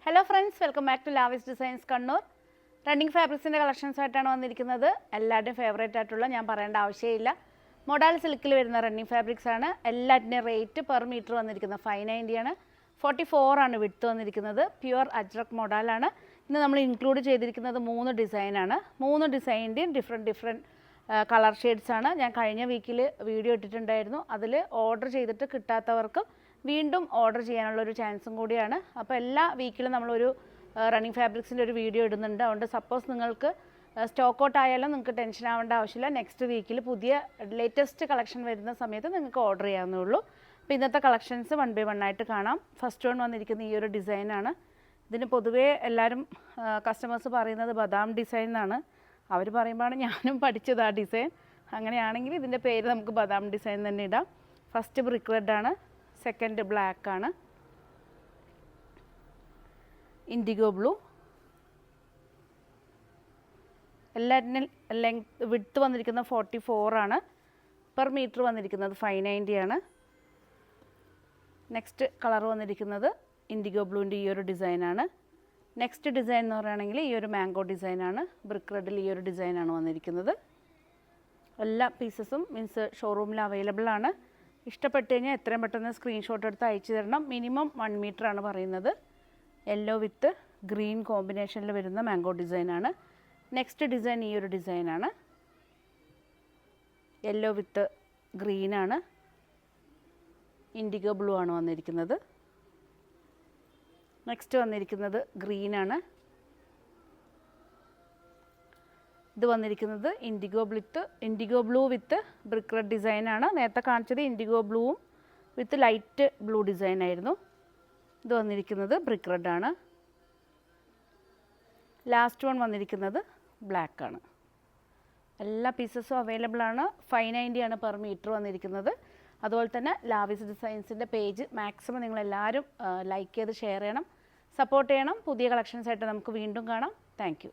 Hello friends, welcome back to Lavis designs Kannur. Running ഫാബ്രിക്സിൻ്റെ collections ആയിട്ടാണ് വന്നിരിക്കുന്നത്. എല്ലാവരുടെയും ഫേവറേറ്റ് ആയിട്ടുള്ള, ഞാൻ പറയേണ്ട ആവശ്യമില്ല, മൊഡാൽ സിൽക്കിൽ വരുന്ന റണ്ണിങ് ഫാബ്രിക്സ് ആണ്. എല്ലാറ്റിൻ്റെയും റേറ്റ് പെർ മീറ്റർ വന്നിരിക്കുന്നത് 590 ആണ്. 44 ആണ് വിഡ്ത്ത് വന്നിരിക്കുന്നത്. പ്യുവർ അജ്രക് മൊഡാലാണ്. ഇന്ന് നമ്മൾ ഇൻക്ലൂഡ് ചെയ്തിരിക്കുന്നത് 3 ഡിസൈനാണ്. 3 ഡിസൈനിൻ്റെയും ഡിഫറെൻറ്റ് കളർ ഷെയ്ഡ്സാണ്. ഞാൻ കഴിഞ്ഞ വീക്കിൽ വീഡിയോ ഇട്ടിട്ടുണ്ടായിരുന്നു. അതിൽ ഓർഡർ ചെയ്തിട്ട് കിട്ടാത്തവർക്ക് വീണ്ടും ഓർഡർ ചെയ്യാനുള്ളൊരു ചാൻസും കൂടിയാണ്. അപ്പോൾ എല്ലാ വീക്കിലും നമ്മളൊരു റണ്ണിങ് ഫാബ്രിക്സിൻ്റെ ഒരു വീഡിയോ ഇടുന്നുണ്ട്. അതുകൊണ്ട് സപ്പോസ് നിങ്ങൾക്ക് സ്റ്റോക്ക് ഔട്ട് ആയാലും നിങ്ങൾക്ക് ടെൻഷൻ ആവേണ്ട ആവശ്യമില്ല. നെക്സ്റ്റ് വീക്കിൽ പുതിയ ലേറ്റസ്റ്റ് കളക്ഷൻ വരുന്ന സമയത്ത് നിങ്ങൾക്ക് ഓർഡർ ചെയ്യാവുന്നേ ഉള്ളൂ. അപ്പോൾ ഇന്നത്തെ കളക്ഷൻസ് 1 by 1 ആയിട്ട് കാണാം. ഫസ്റ്റ് വൺ വന്നിരിക്കുന്ന ഈ ഒരു ഡിസൈനാണ്. ഇതിന് പൊതുവേ എല്ലാവരും കസ്റ്റമേഴ്സ് പറയുന്നത് ബദാം ഡിസൈൻ എന്നാണ്. അവർ പറയുമ്പോഴാണ് ഞാനും പഠിച്ചത് ആ ഡിസൈൻ. അങ്ങനെയാണെങ്കിൽ ഇതിൻ്റെ പേര് നമുക്ക് ബദാം ഡിസൈൻ തന്നെ ഇടാം. ഫസ്റ്റ് ബ്രിക്ക് റെഡാണ്, സെക്കൻഡ് ബ്ലാക്ക് ആണ്, ഇൻഡിഗോ ബ്ലൂ. എല്ലാറ്റിനും വിഡ്ത്ത് വന്നിരിക്കുന്നത് 44 ആണ്. പെർ മീറ്റർ വന്നിരിക്കുന്നത് 590 ആണ്. നെക്സ്റ്റ് കളർ വന്നിരിക്കുന്നത് ഇൻഡിഗോ ബ്ലൂവിൻ്റെ ഈ ഒരു ഡിസൈനാണ്. നെക്സ്റ്റ് ഡിസൈൻ എന്ന് പറയുകയാണെങ്കിൽ ഈ ഒരു മാംഗോ ഡിസൈനാണ്. ബ്രിക്ക് റെഡിൽ ഈ ഒരു ഡിസൈനാണ് വന്നിരിക്കുന്നത്. എല്ലാ പീസസും മീൻസ് ഷോറൂമിൽ അവൈലബിൾ ആണ്. ഇഷ്ടപ്പെട്ട് കഴിഞ്ഞാൽ എത്രയും പെട്ടെന്ന് സ്ക്രീൻഷോട്ട് എടുത്ത് അയച്ചു തരണം. മിനിമം 1 മീറ്റർ ആണ് പറയുന്നത്. യെല്ലോ വിത്ത് ഗ്രീൻ കോമ്പിനേഷനിൽ വരുന്ന മാംഗോ ഡിസൈനാണ്. നെക്സ്റ്റ് ഡിസൈൻ ഈ ഒരു ഡിസൈനാണ്. യെല്ലോ വിത്ത് ഗ്രീനാണ്, ഇൻഡിഗോ ബ്ലൂ ആണ് വന്നിരിക്കുന്നത്. നെക്സ്റ്റ് വന്നിരിക്കുന്നത് ഗ്രീനാണ്. ഇത് വന്നിരിക്കുന്നത് ഇൻഡിഗോ ബ്ലൂ വിത്ത് ബ്രിക്ക് റെഡ് ഡിസൈനാണ്. നേരത്തെ കാണിച്ചത് ഇൻഡിഗോ ബ്ലൂവും വിത്ത് ലൈറ്റ് ബ്ലൂ ഡിസൈനായിരുന്നു. ഇത് വന്നിരിക്കുന്നത് ബ്രിക്ക് റെഡാണ്. ലാസ്റ്റ് വൺ വന്നിരിക്കുന്നത് ബ്ലാക്കാണ്. എല്ലാ പീസസും അവൈലബിൾ ആണ്. 590 ആണ് പെർ മീറ്റർ വന്നിരിക്കുന്നത്. അതുപോലെ തന്നെ ലാവിസ് ഡിസൈൻസിൻ്റെ പേജ് മാക്സിമം നിങ്ങളെല്ലാവരും ലൈക്ക് ചെയ്ത് ഷെയർ ചെയ്യണം, സപ്പോർട്ട് ചെയ്യണം. പുതിയ കളക്ഷൻസ് ആയിട്ട് നമുക്ക് വീണ്ടും കാണാം. Thank you.